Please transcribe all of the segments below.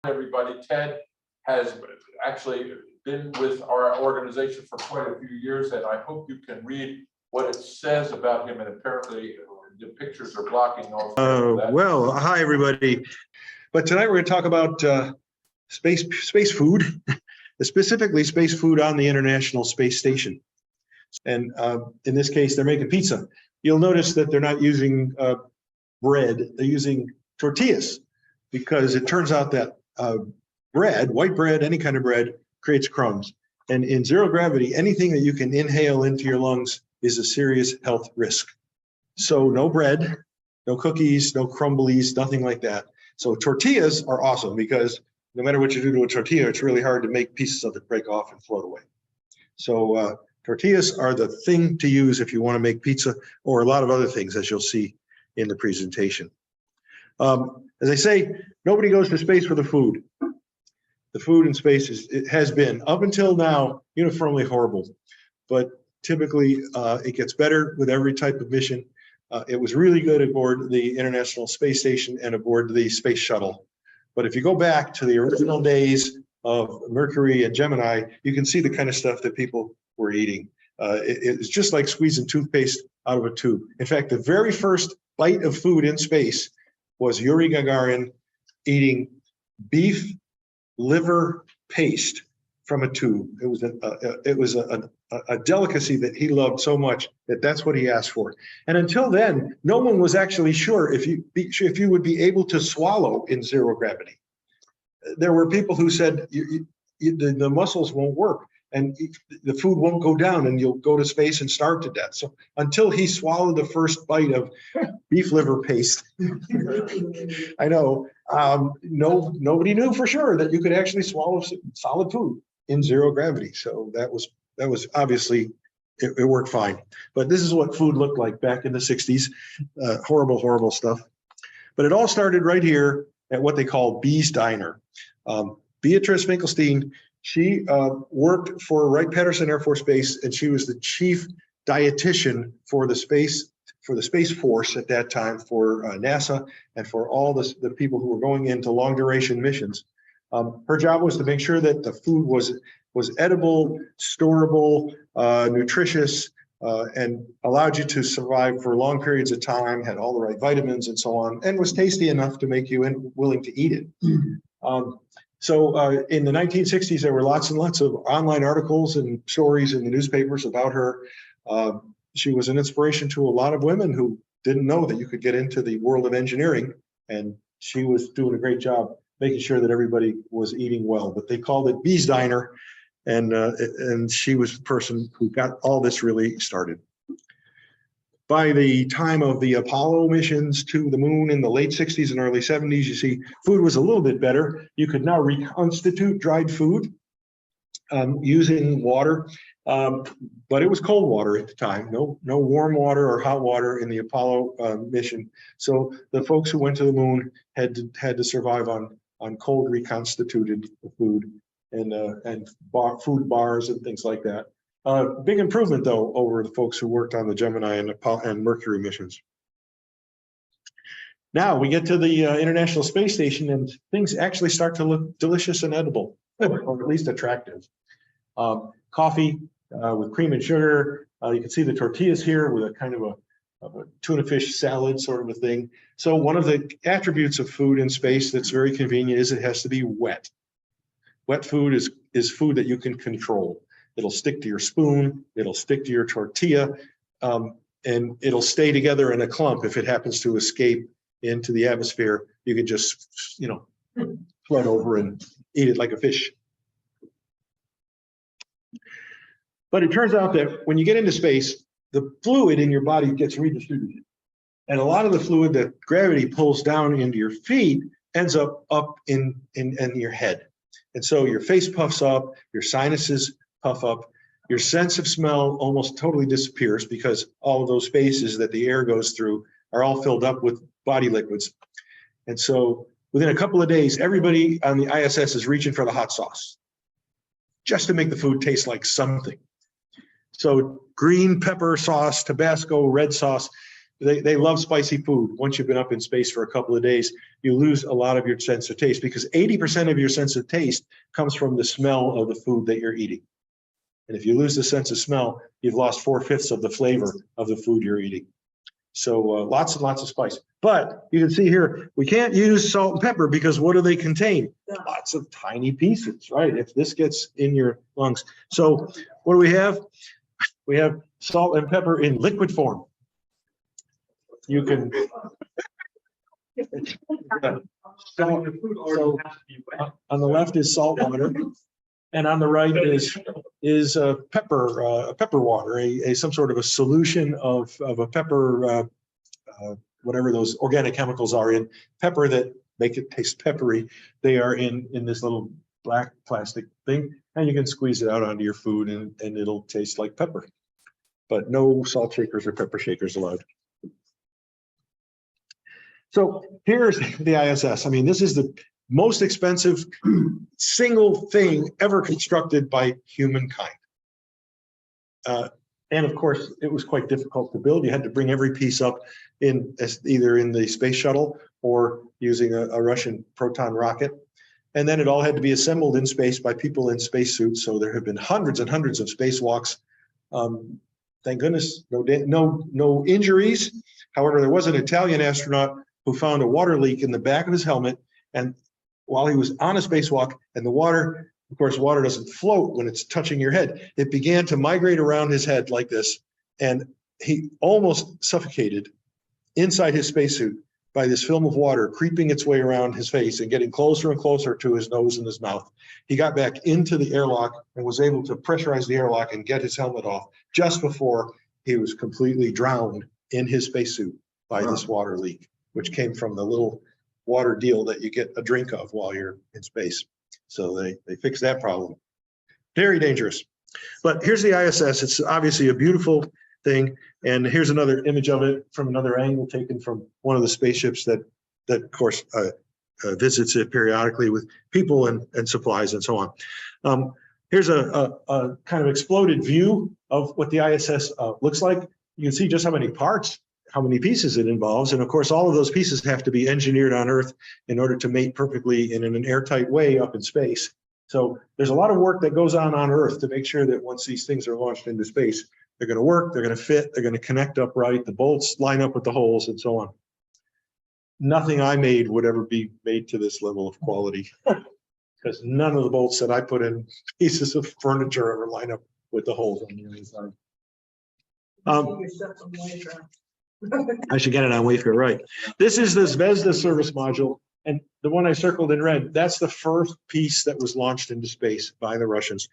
Everybody. Ted has actually been with our organization for quite a few years, and I hope you can read what it says about him. And apparently the pictures are blocking all that. Well, hi everybody. But tonight we're going to talk about space food, specifically space food on the International Space Station. And in this case, they're making pizza. You'll notice that they're not using bread, they're using tortillas, because it turns out that bread, white bread, any kind of bread, creates crumbs. And in zero gravity, anything that you can inhale into your lungs is a serious health risk. So no bread, no cookies, no crumblies, nothing like that. So tortillas are awesome because no matter what you do to a tortilla, it's really hard to make pieces of it break off and float away. So tortillas are the thing to use if you want to make pizza or a lot of other things, as you'll see in the presentation. As I say, nobody goes to space for the food. The food in space it has been, up until now, uniformly horrible. But typically, it gets better with every type of mission. It was really good aboard the International Space Station and aboard the Space Shuttle. But if you go back to the original days of Mercury and Gemini, you can see the kind of stuff that people were eating. It's just like squeezing toothpaste out of a tube. In fact, the very first bite of food in space was Yuri Gagarin eating beef liver paste from a tube. It was a delicacy that he loved so much that that's what he asked for. And until then, no one was actually sure if you would be able to swallow in zero gravity. There were people who said the muscles won't work and the food won't go down and you'll go to space and starve to death. So until he swallowed the first bite of beef liver paste, I know, nobody knew for sure that you could actually swallow solid food in zero gravity. So that was obviously, it worked fine. But this is what food looked like back in the 60s. Horrible, horrible stuff. But it all started right here at what they call Bee's Diner. Beatrice Finkelstein, she worked for Wright-Patterson Air Force Base, and she was the chief dietitian for the Space Force at that time, for NASA and for all the people who were going into long duration missions. Her job was to make sure that the food was edible, storable, nutritious, and allowed you to survive for long periods of time, had all the right vitamins and so on, and was tasty enough to make you willing to eat it. So in the 1960s, there were lots and lots of online articles and stories in the newspapers about her. She was an inspiration to a lot of women who didn't know that you could get into the world of engineering, and she was doing a great job making sure that everybody was eating well. But they called it Bee's Diner, and she was the person who got all this really started. By the time of the Apollo missions to the moon in the late 60s and early 70s, you see food was a little bit better. You could now reconstitute dried food using water, but it was cold water at the time. No warm water or hot water in the Apollo mission. So the folks who went to the moon had to survive on cold reconstituted food and food bars and things like that. Big improvement, though, over the folks who worked on the Gemini and Mercury missions. Now we get to the International Space Station, and things actually start to look delicious and edible, or at least attractive. Coffee with cream and sugar. You can see the tortillas here with a kind of a tuna fish salad sort of a thing. So one of the attributes of food in space that's very convenient is it has to be wet. Wet food is food that you can control. It'll stick to your spoon, it'll stick to your tortilla, and it'll stay together in a clump. If it happens to escape into the atmosphere, you can just, float over and eat it like a fish. But it turns out that when you get into space, the fluid in your body gets redistributed. And a lot of the fluid that gravity pulls down into your feet ends up in your head. And so your face puffs up, your sinuses puff up, your sense of smell almost totally disappears because all of those spaces that the air goes through are all filled up with body liquids. And so within a couple of days, everybody on the ISS is reaching for the hot sauce just to make the food taste like something. So green pepper sauce, Tabasco, red sauce, they love spicy food. Once you've been up in space for a couple of days, you lose a lot of your sense of taste because 80% of your sense of taste comes from the smell of the food that you're eating. And if you lose the sense of smell, you've lost 4/5 of the flavor of the food you're eating. So lots and lots of spice. But you can see here, we can't use salt and pepper because what do they contain? Lots of tiny pieces, right? If this gets in your lungs. So what do we have? We have salt and pepper in liquid form. You can. So on the left is salt water, and on the right is pepper water, some sort of a solution of a pepper, whatever those organic chemicals are in pepper that make it taste peppery. They are in this little black plastic thing, and you can squeeze it out onto your food, and it'll taste like pepper. But no salt shakers or pepper shakers allowed. So here's the ISS. I mean, this is the most expensive single thing ever constructed by humankind. And of course, it was quite difficult to build. You had to bring every piece up either in the space shuttle or using a Russian proton rocket. And then it all had to be assembled in space by people in spacesuits. So there have been hundreds and hundreds of spacewalks. Thank goodness, no injuries. However, there was an Italian astronaut who found a water leak in the back of his helmet. And while he was on a spacewalk, and the water, of course, water doesn't float when it's touching your head. It began to migrate around his head like this. And he almost suffocated inside his spacesuit by this film of water creeping its way around his face and getting closer and closer to his nose and his mouth. He got back into the airlock and was able to pressurize the airlock and get his helmet off just before he was completely drowned in his spacesuit by this water leak, which came from the little water deal that you get a drink of while you're in space. So they fixed that problem. Very dangerous. But here's the ISS. It's obviously a beautiful thing. And here's another image of it from another angle taken from one of the spaceships that of course, visits it periodically with people and supplies and so on. Here's a kind of exploded view of what the ISS looks like. You can see just how many parts, how many pieces it involves. And of course, all of those pieces have to be engineered on Earth in order to mate perfectly in an airtight way up in space. So there's a lot of work that goes on Earth to make sure that once these things are launched into space, they're going to work, they're going to fit, they're going to connect up right, the bolts line up with the holes and so on. Nothing I made would ever be made to this level of quality because none of the bolts that I put in pieces of furniture ever line up with the holes on the inside. I should get it on Wayfair, right? This is the Zvezda service module, and the one I circled in red, that's the first piece that was launched into space by the Russians.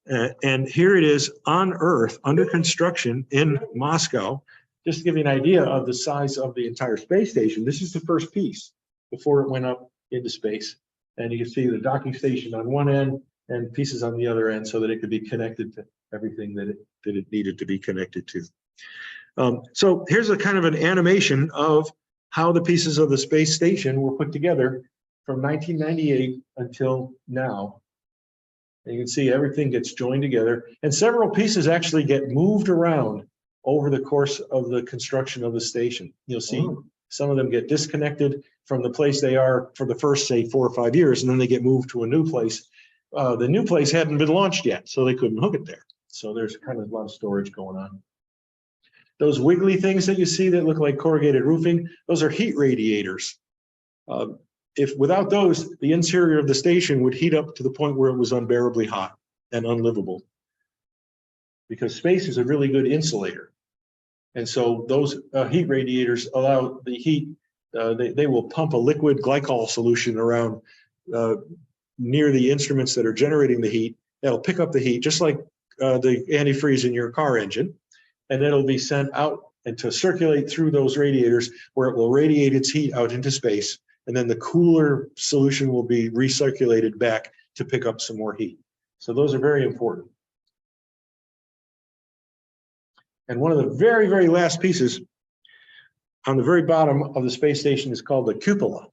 And here it is on Earth under construction in Moscow. Just to give you an idea of the size of the entire space station, this is the first piece before it went up into space. And you can see the docking station on one end and pieces on the other end so that it could be connected to everything that it needed to be connected to. So here's a kind of an animation of how the pieces of the space station were put together from 1998 until now. And you can see everything gets joined together, and several pieces actually get moved around over the course of the construction of the station. You'll see some of them get disconnected from the place they are for the first, say, 4 or 5 years, and then they get moved to a new place. The new place hadn't been launched yet, so they couldn't hook it there. So there's kind of a lot of storage going on. Those wiggly things that you see that look like corrugated roofing, those are heat radiators. If without those, the interior of the station would heat up to the point where it was unbearably hot and unlivable. Because space is a really good insulator. And so those heat radiators allow the heat, they will pump a liquid glycol solution around near the instruments that are generating the heat. That'll pick up the heat, just like the antifreeze in your car engine. And it'll be sent out and to circulate through those radiators where it will radiate its heat out into space. And then the cooler solution will be recirculated back to pick up some more heat. So those are very important. And one of the very, very last pieces on the very bottom of the space station is called the cupola.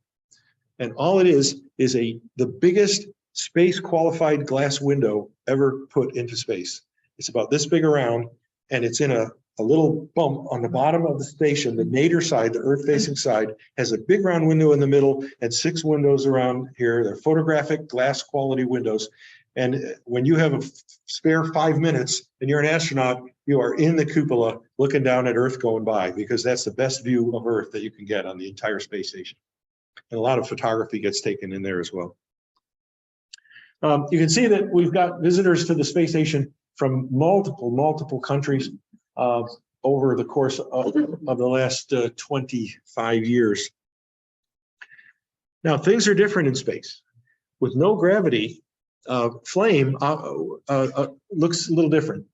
And all it is the biggest space qualified glass window ever put into space. It's about this big around, and it's in a a little bump on the bottom of the station. The nadir side, the earth-facing side, has a big round window in the middle and 6 windows around here. They're photographic glass quality windows. And when you have a spare 5 minutes and you're an astronaut, you are in the cupola looking down at Earth going by, because that's the best view of Earth that you can get on the entire space station. And a lot of photography gets taken in there as well. You can see that we've got visitors to the space station from multiple countries over the course of the last 25 years. Now, things are different in space. With no gravity, flame looks a little different.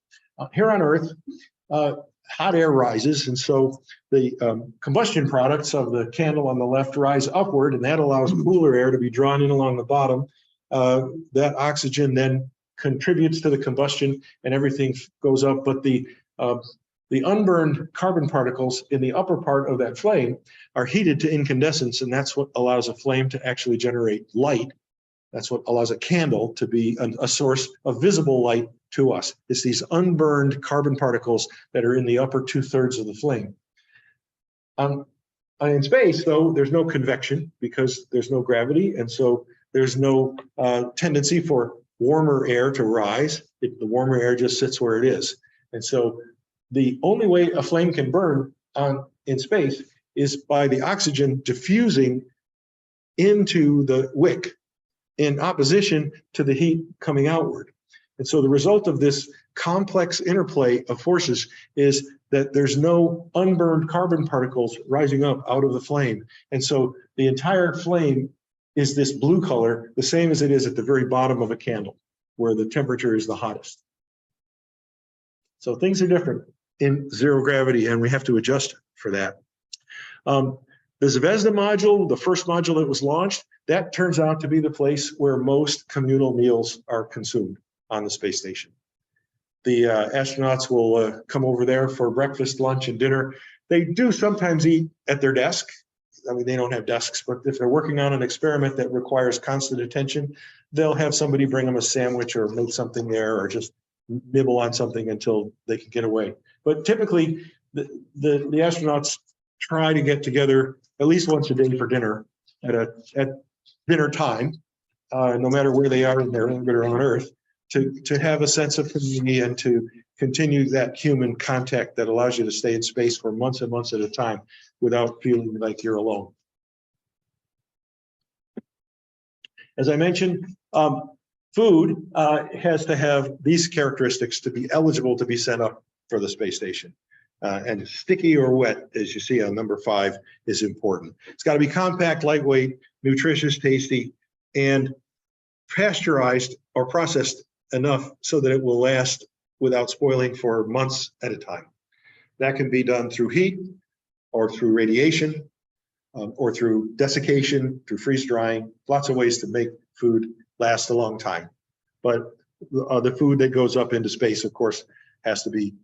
Here on Earth, hot air rises, and so the combustion products of the candle on the left rise upward, and that allows cooler air to be drawn in along the bottom. That oxygen then contributes to the combustion, and everything goes up. But the unburned carbon particles in the upper part of that flame are heated to incandescence, and that's what allows a flame to actually generate light. That's what allows a candle to be a source of visible light to us. It's these unburned carbon particles that are in the upper 2/3 of the flame. In space, though, there's no convection because there's no gravity, and so there's no tendency for warmer air to rise. The warmer air just sits where it is. And so the only way a flame can burn in space is by the oxygen diffusing into the wick in opposition to the heat coming outward. And so the result of this complex interplay of forces is that there's no unburned carbon particles rising up out of the flame. And so the entire flame is this blue color, the same as it is at the very bottom of a candle, where the temperature is the hottest. So things are different in zero gravity, and we have to adjust for that. The Zvezda module, the first module that was launched, that turns out to be the place where most communal meals are consumed on the space station. The astronauts will come over there for breakfast, lunch, and dinner. They do sometimes eat at their desk. I mean, they don't have desks, but if they're working on an experiment that requires constant attention, they'll have somebody bring them a sandwich or make something there, or just nibble on something until they can get away. But typically, the astronauts try to get together at least once a day for dinner at dinner time, no matter where they are in their orbit or on Earth, to have a sense of community and to continue that human contact that allows you to stay in space for months and months at a time without feeling like you're alone. As I mentioned, food has to have these characteristics to be eligible to be sent up for the space station. And sticky or wet, as you see on number 5, is important. It's got to be compact, lightweight, nutritious, tasty, and pasteurized or processed enough so that it will last without spoiling for months at a time. That can be done through heat or through radiation or through desiccation, through freeze drying, lots of ways to make food last a long time. But the food that goes up into space, of course, has to be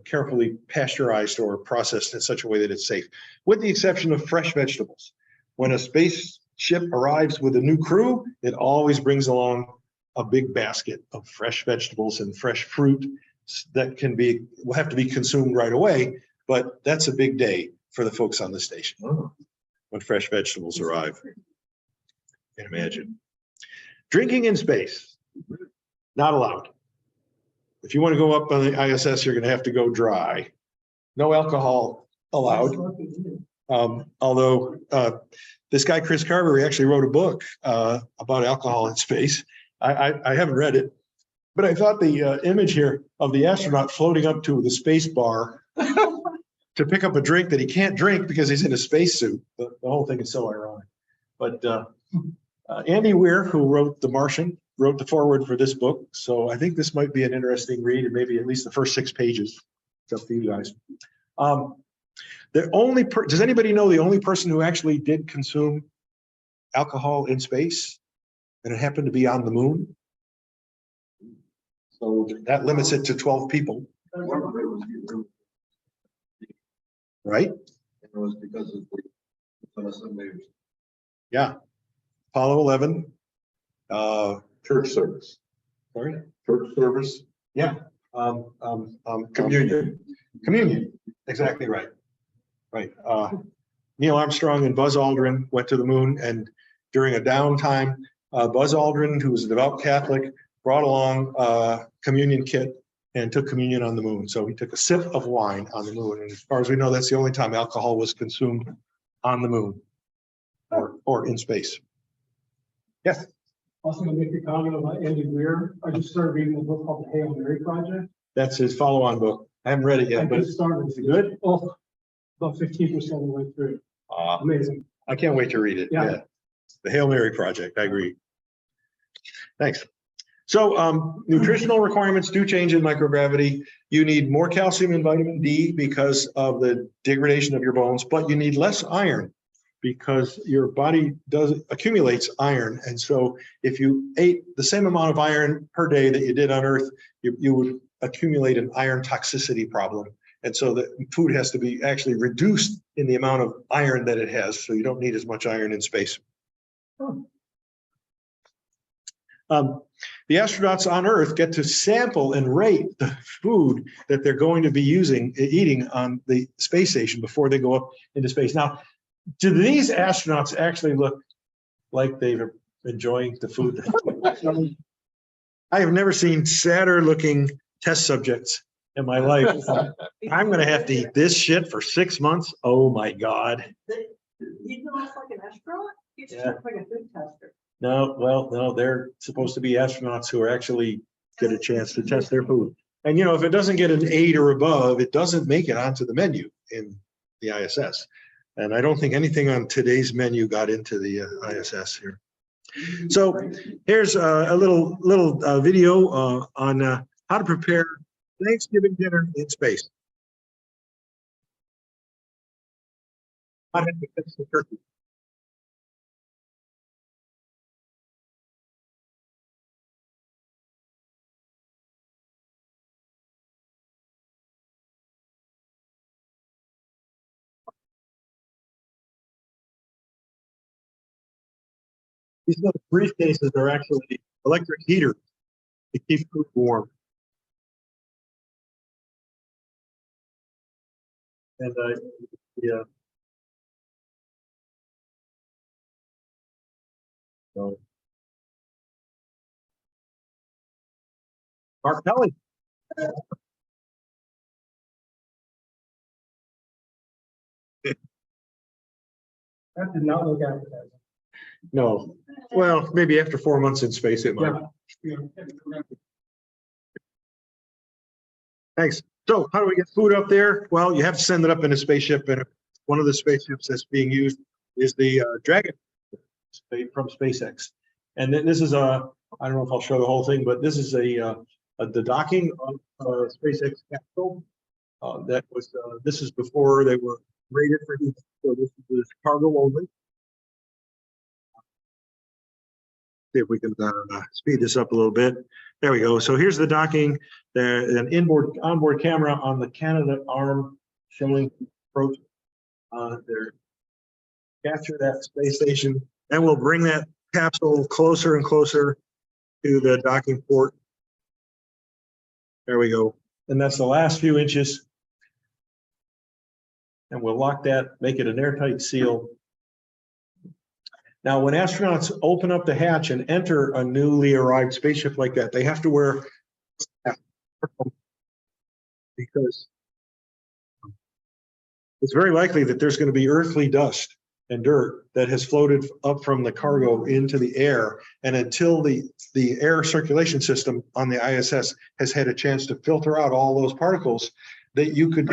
carefully pasteurized or processed in such a way that it's safe, with the exception of fresh vegetables. When a spaceship arrives with a new crew, it always brings along a big basket of fresh vegetables and fresh fruit that will have to be consumed right away, but that's a big day for the folks on the station when fresh vegetables arrive. You can imagine. Drinking in space, not allowed. If you want to go up on the ISS, you're going to have to go dry. No alcohol allowed. Although this guy, Chris Carver, he actually wrote a book about alcohol in space. I haven't read it, but I thought the image here of the astronaut floating up to the space bar to pick up a drink that he can't drink because he's in a spacesuit. The whole thing is so ironic. But Andy Weir, who wrote The Martian, wrote the foreword for this book. So I think this might be an interesting read, and maybe at least the first 6 pages. It's up to you guys. Does anybody know the only person who actually did consume alcohol in space? And it happened to be on the moon. So that limits it to 12 people. Right? It was because of the Yeah. Apollo 11. Church service. Sorry? Church service. Yeah. Communion. Communion, exactly right. Right. Neil Armstrong and Buzz Aldrin went to the moon, and during a downtime, Buzz Aldrin, who was a devout Catholic, brought along a communion kit and took communion on the moon. So he took a sip of wine on the moon. And as far as we know, that's the only time alcohol was consumed on the moon or in space. Yes. Also, gonna make a comment about Andy Weir. I just started reading a book called The Hail Mary Project. That's his follow-on book. I haven't read it I yet, but just started. is it good? Oh, about 15% of the way through. Amazing. I can't wait to read it. Yeah. The Hail Mary Project. I agree. Thanks. So nutritional requirements do change in microgravity. You need more calcium and vitamin D because of the degradation of your bones, but you need less iron because your body accumulates iron. And so if you ate the same amount of iron per day that you did on Earth, you would accumulate an iron toxicity problem. And so the food has to be actually reduced in the amount of iron that it has. So you don't need as much iron in space. The astronauts on Earth get to sample and rate the food that they're going to be eating on the space station before they go up into space. Now, do these astronauts actually look like they're enjoying the food? I have never seen sadder looking test subjects in my life. I'm going to have to eat this shit for 6 months. Oh my God. You don't look like an astronaut? You just Yeah. look like a food tester. No, well, no, they're supposed to be astronauts who are actually get a chance to test their food. And you know, if it doesn't get an 8 or above, it doesn't make it onto the menu in the ISS. And I don't think anything on today's menu got into the ISS here. So here's a little video on how to prepare Thanksgiving dinner in space. I had to fix the turkey. These little briefcases are actually electric heaters to keep food warm. And yeah. So, Mark Kelly. That did not look appetizing. No, well, maybe after 4 months in space, it might. Yeah. Thanks. So how do we get food up there? Well, you have to send it up in a spaceship, and one of the spaceships that's being used is the Dragon from SpaceX. And then this is I don't know if I'll show the whole thing, but this is the docking of SpaceX capsule. That was this is before they were rated for use. So this is cargo only. See if we can speed this up a little bit. There we go. So here's the docking. There's an onboard camera on the Canada arm showing approach. There, capture that space station, and we'll bring that capsule closer and closer to the docking port. There we go. And that's the last few inches. And we'll lock that, make it an airtight seal. Now, when astronauts open up the hatch and enter a newly arrived spaceship like that, they have to wear, because it's very likely that there's going to be earthly dust and dirt that has floated up from the cargo into the air. And until the air circulation system on the ISS has had a chance to filter out all those particles, that you could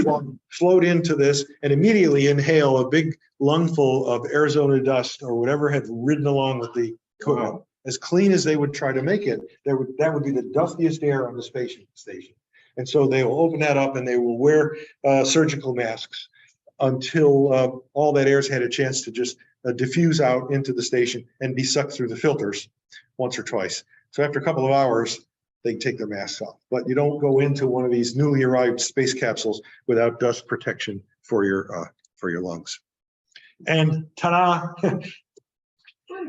float into this and immediately inhale a big lungful of Arizona dust or whatever had ridden along with the equipment. Wow. As clean as they would try to make it, that would be the dustiest air on the space station. And so they will open that up and they will wear surgical masks until all that air's had a chance to just diffuse out into the station and be sucked through the filters once or twice. So after a couple of hours, they take their masks off. But you don't go into one of these newly arrived space capsules without dust protection for your lungs. And ta-da!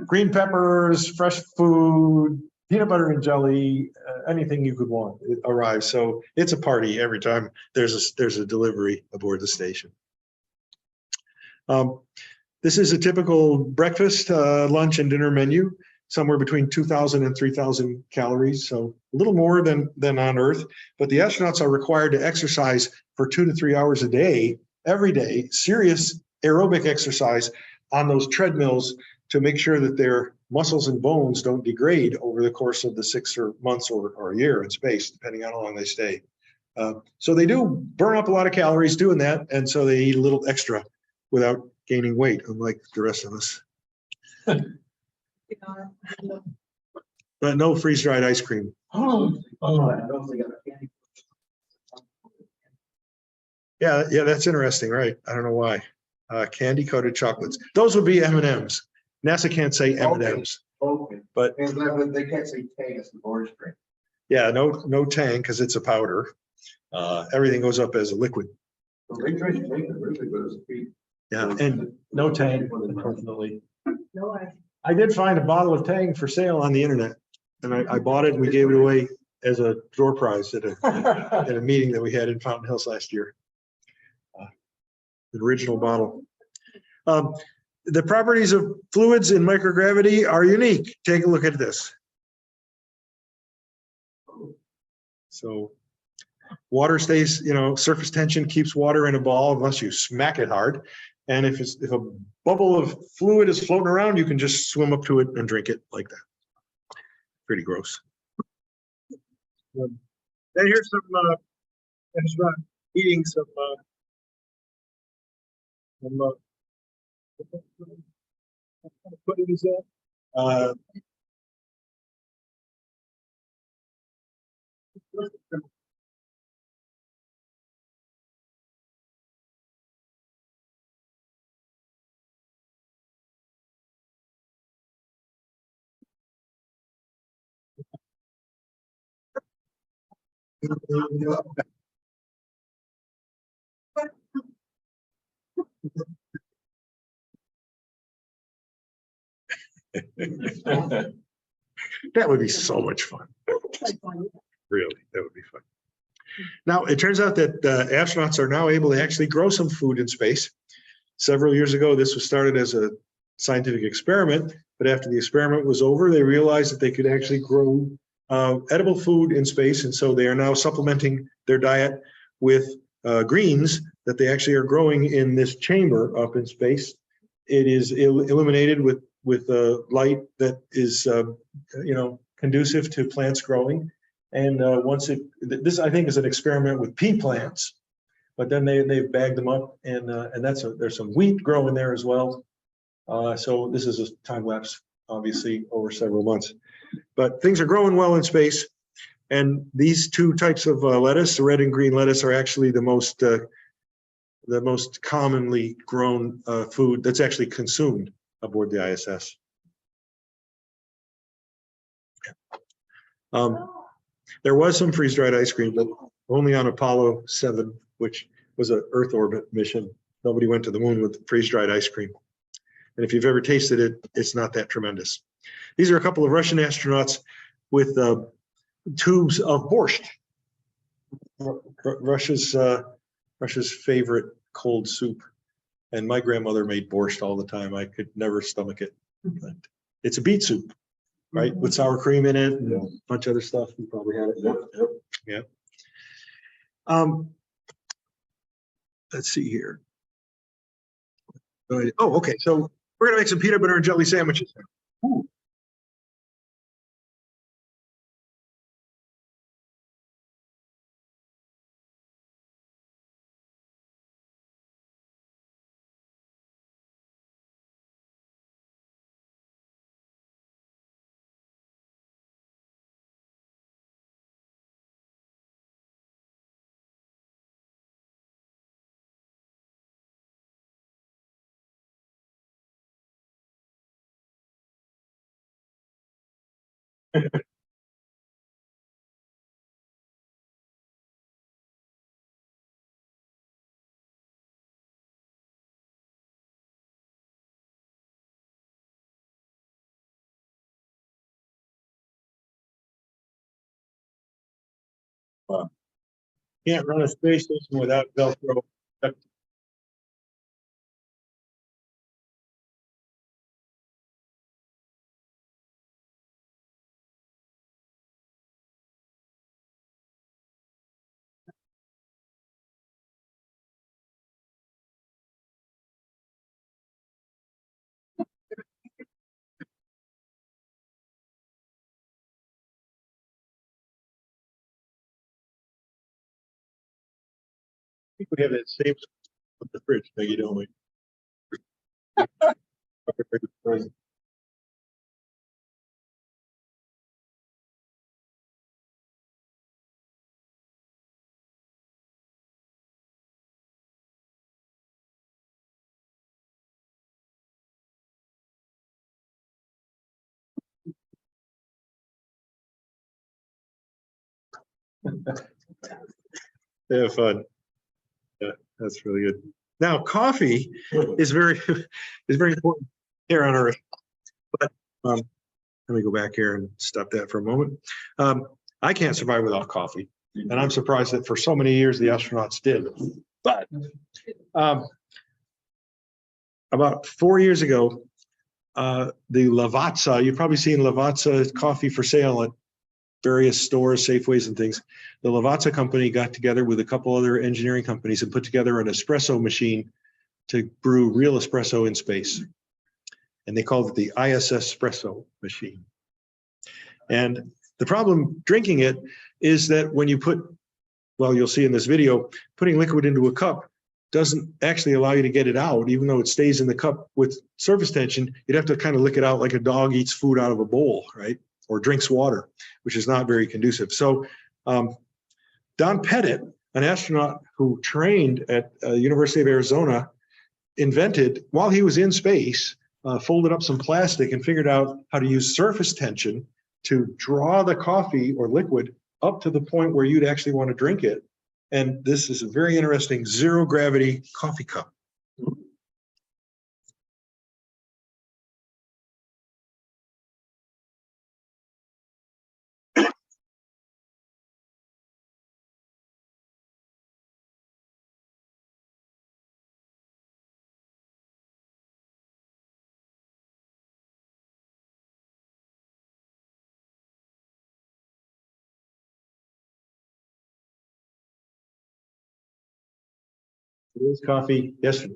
Green peppers, fresh food, peanut butter and jelly, anything you could want, it arrives. So it's a party every time there's a delivery aboard the station. This is a typical breakfast, lunch, and dinner menu, somewhere between 2,000 and 3,000 calories, so a little more than on Earth. But the astronauts are required to exercise for 2 to 3 hours a day, every day, serious aerobic exercise on those treadmills to make sure that their muscles and bones don't degrade over the course of the 6 months or a year in space, depending on how long they stay. So they do burn up a lot of calories doing that, and so they eat a little extra without gaining weight, unlike the rest of us. But no freeze-dried ice cream. Yeah, that's interesting, right? I don't know why. Candy-coated chocolates. Those would be M&Ms. NASA can't say M&Ms, Okay, but and they can't say tang, it's the orange drink. yeah, no tang because it's a powder. Everything goes up as a liquid. So they try to make it really good as a treat. Yeah, and no tang, unfortunately. No, I did find a bottle of Tang for sale on the internet, and I bought it and we gave it away as a door prize at a meeting that we had in Fountain Hills last year. The original bottle. The properties of fluids in microgravity are unique. Take a look at this. So water stays, surface tension keeps water in a ball unless you smack it hard. And if a bubble of fluid is floating around, you can just swim up to it and drink it like that. Pretty gross. Then here's some astronaut eating some what is that? That would be so much fun. Really, that would be fun. Now, it turns out that astronauts are now able to actually grow some food in space. Several years ago, this was started as a scientific experiment, but after the experiment was over, they realized that they could actually grow edible food in space, and so they are now supplementing their diet with greens that they actually are growing in this chamber up in space. It is illuminated with light that is conducive to plants growing. And this I think is an experiment with pea plants, but then they've bagged them up, and there's some wheat growing there as well. So this is a time lapse, obviously over several months, but things are growing well in space. And these two types of lettuce, the red and green lettuce, are actually the most commonly grown food that's actually consumed aboard the ISS. There was some freeze-dried ice cream, but only on Apollo 7, which was an Earth orbit mission. Nobody went to the moon with freeze-dried ice cream. And if you've ever tasted it, it's not that tremendous. These are a couple of Russian astronauts with tubes of borscht, Russia's favorite cold soup. And my grandmother made borscht all the time. I could never stomach it. But it's a beet soup, right? With sour cream in it and a bunch of other stuff. You probably had it. Yeah. Let's see here. Oh, okay. So we're gonna make some peanut butter and jelly sandwiches. Ooh. Can't run a space station without Velcro. I think we have that same with the fridge, Peggy, don't we? Yeah, fun. Yeah, that's really good. Now, coffee is very is very important here on Earth. But let me go back here and stop that for a moment. I can't survive without coffee, and I'm surprised that for so many years the astronauts did. But about 4 years ago, the Lavazza, you've probably seen Lavazza coffee for sale at various stores, Safeways and things. The Lavazza company got together with a couple other engineering companies and put together an espresso machine to brew real espresso in space. And they called it the ISS espresso machine. And the problem drinking it is that when you put, well, you'll see in this video, putting liquid into a cup doesn't actually allow you to get it out, even though it stays in the cup with surface tension. You'd have to kind of lick it out like a dog eats food out of a bowl, right? Or drinks water, which is not very conducive. So Don Pettit, an astronaut who trained at University of Arizona, invented, while he was in space, folded up some plastic and figured out how to use surface tension to draw the coffee or liquid up to the point where you'd actually want to drink it. And this is a very interesting zero gravity coffee cup. It was coffee yesterday.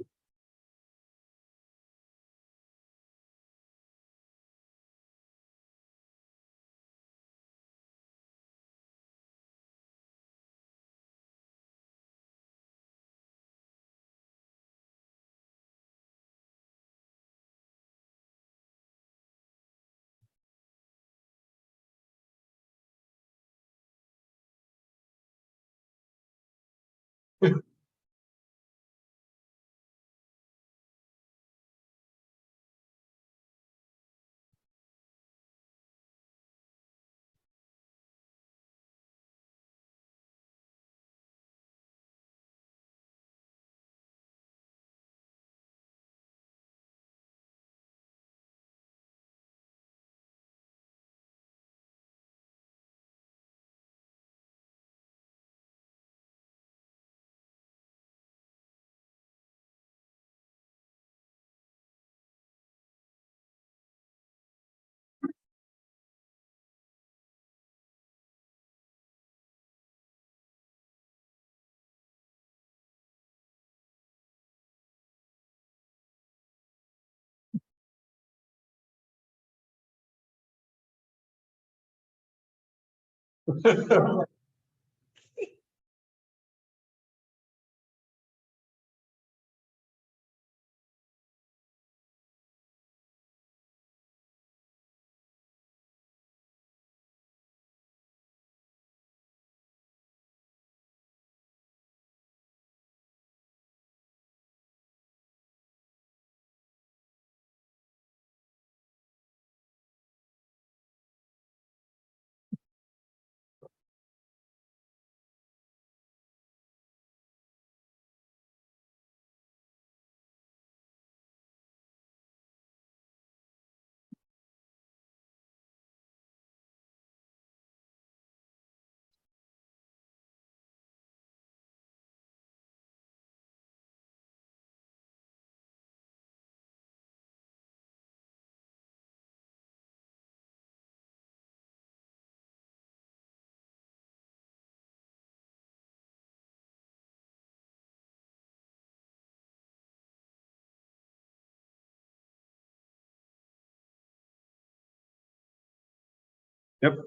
Yep.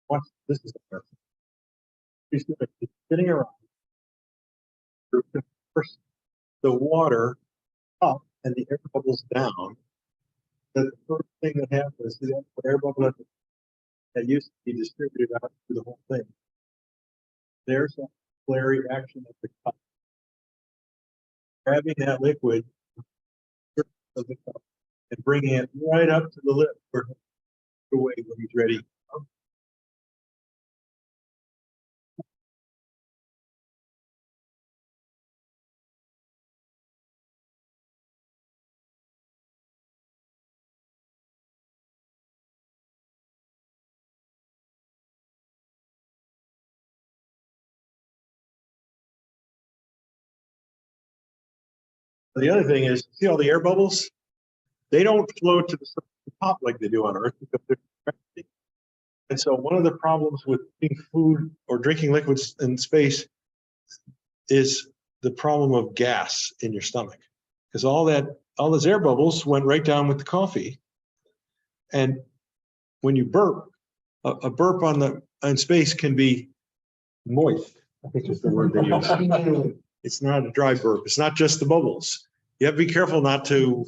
Watch, this is the part. He's sitting around. First, the water up and the air bubbles down. The first thing that happens is that air bubble that used to be distributed out through the whole thing. There's a flare action at the cup. Grabbing that liquid of the cup and bringing it right up to the lip where away when he's ready. The other thing is, see all the air bubbles? They don't float to the top like they do on Earth because they're gravity. And so one of the problems with eating food or drinking liquids in space is the problem of gas in your stomach. Because all those air bubbles went right down with the coffee. And when you burp, a burp on space can be moist. I think is the word they use. It's not a dry burp. It's not just the bubbles. You have to be careful not to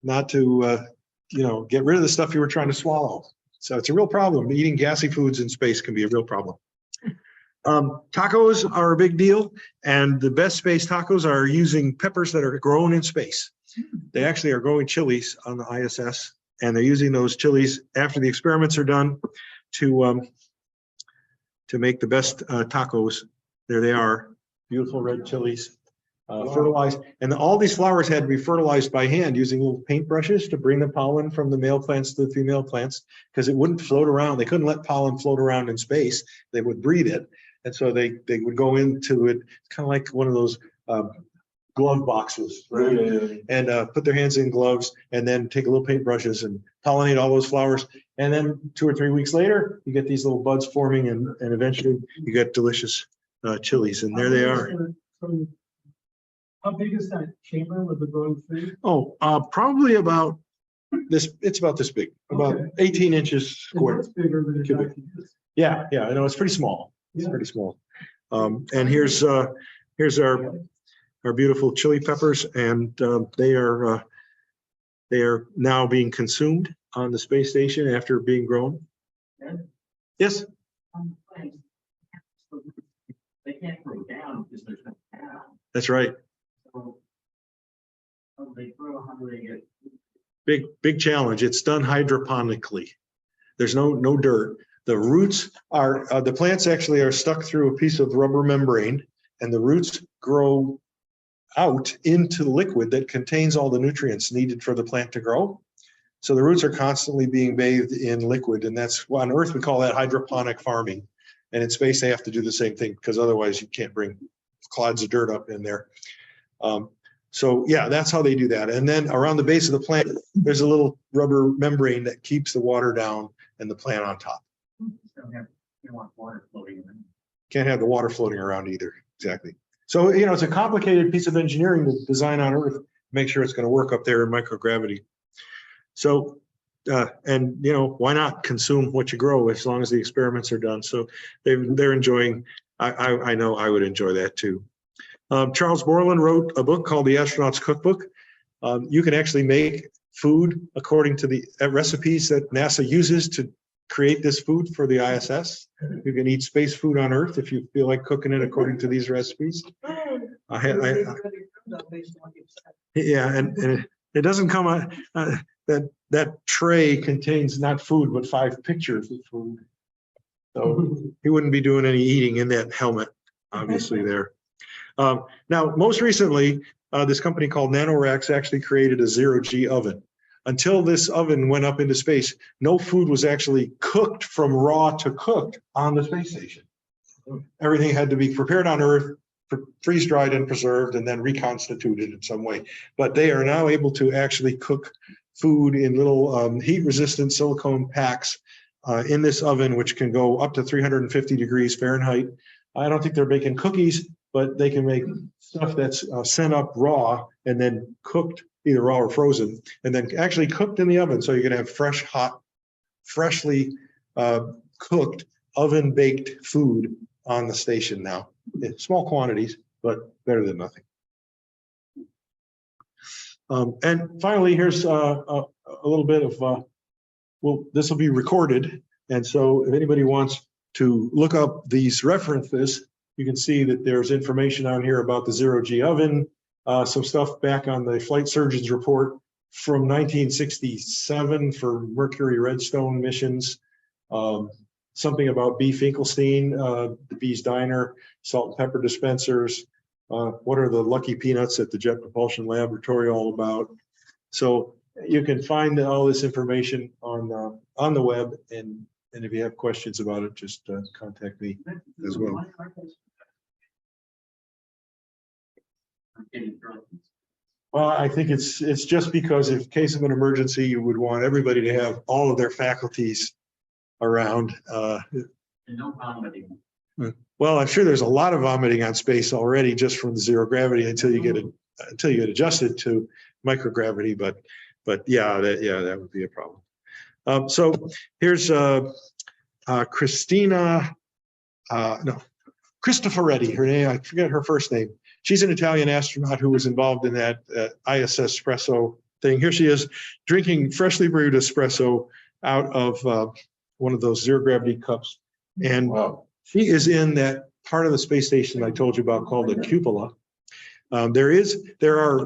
get rid of the stuff you were trying to swallow. So it's a real problem. Eating gassy foods in space can be a real problem. Tacos are a big deal, and the best space tacos are using peppers that are grown in space. They actually are growing chilies on the ISS, and they're using those chilies after the experiments are done to make the best tacos. There they are, beautiful red chilies, fertilized. And all these flowers had to be fertilized by hand using little paintbrushes to bring the pollen from the male plants to the female plants, because it wouldn't float around. They couldn't let pollen float around in space. They would breed it. And so they would go into it, kind of like one of those glove boxes, right? And put their hands in gloves and then take a little paintbrushes and pollinate all those flowers. And then 2 or 3 weeks later, you get these little buds forming, and eventually you get delicious chilies. And there they are. How big is that chamber with the growing food? Oh, probably about this. It's about this big, about Okay. 18 inches square. It's bigger than it Cubic. actually is. Yeah, I know it's pretty small. It's Yeah. pretty small. And here's our beautiful chili peppers, and they are now being consumed on the space station after being grown. Yes. They can't grow down because there's no down. That's right. So how do they grow? How do they get? Big challenge. It's done hydroponically. There's no dirt. The roots are the plants actually are stuck through a piece of rubber membrane, and the roots grow out into the liquid that contains all the nutrients needed for the plant to grow. So the roots are constantly being bathed in liquid, and that's on Earth we call that hydroponic farming. And in space they have to do the same thing, because otherwise you can't bring clods of dirt up in there. So yeah, that's how they do that. And then around the base of the plant, there's a little rubber membrane that keeps the water down and the plant on top. You want water floating in. Can't have the water floating around either. Exactly. So, it's a complicated piece of engineering to design on Earth, make sure it's going to work up there in microgravity. So, and why not consume what you grow as long as the experiments are done? So they're enjoying, I know I would enjoy that too. Charles Borland wrote a book called The Astronaut's Cookbook. You can actually make food according to the recipes that NASA uses to create this food for the ISS. You can eat space food on Earth if you feel like cooking it according to these recipes. Yeah, and it doesn't come on. that tray contains not food, but 5 pictures of food. So he wouldn't be doing any eating in that helmet, obviously there. Now, most recently, this company called NanoRacks actually created a zero-G oven. Until this oven went up into space, no food was actually cooked from raw to cooked on the space station. Everything had to be prepared on Earth, freeze-dried and preserved, and then reconstituted in some way. But they are now able to actually cook food in little heat-resistant silicone packs in this oven, which can go up to 350 degrees Fahrenheit. I don't think they're making cookies, but they can make stuff that's sent up raw and then cooked, either raw or frozen, and then actually cooked in the oven. So you're gonna have fresh, hot, freshly cooked, oven-baked food on the station now. In small quantities, but better than nothing. And finally, here's a little bit of, well, this will be recorded. And so if anybody wants to look up these references, you can see that there's information on here about the zero-G oven, some stuff back on the flight surgeon's report from 1967 for Mercury Redstone missions, something about B. Finkelstein, the Bee's Diner, salt and pepper dispensers, what are the lucky peanuts at the Jet Propulsion Laboratory all about. So you can find all this information on the web, and if you have questions about it, just contact me as well. Well, I think it's just because in case of an emergency, you would want everybody to have all of their faculties around. And no vomiting. Well, I'm sure there's a lot of vomiting on space already just from the zero gravity until you get adjusted to microgravity. But yeah, that would be a problem. So here's Christina, no, Cristoforetti, her name, I forget her first name. She's an Italian astronaut who was involved in that ISS espresso thing. Here she is drinking freshly brewed espresso out of one of those zero gravity cups. And Wow. she is in that part of the space station I told you about called the cupola. There are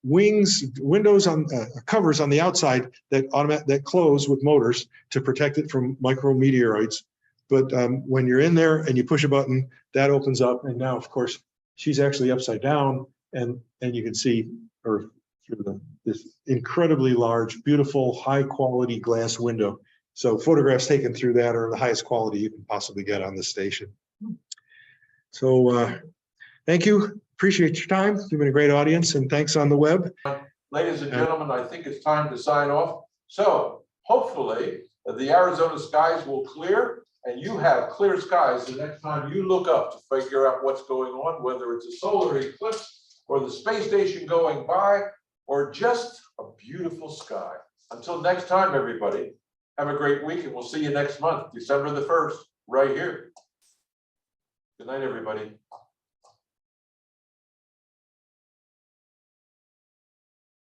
windows on covers on the outside that close with motors to protect it from micrometeorites. But when you're in there and you push a button, that opens up. And now, of course, she's actually upside down, and you can see her through this incredibly large, beautiful, high quality glass window. So photographs taken through that are the highest quality you can possibly get on the station. So thank you. Appreciate your time. You've been a great audience, and thanks on the web. Ladies and gentlemen, I think it's time to sign off. So hopefully the Arizona skies will clear and you have clear skies the next time you look up to figure out what's going on, whether it's a solar eclipse or the space station going by or just a beautiful sky. Until next time, everybody, have a great week, and we'll see you next month, December the 1st, right here. Good night, everybody.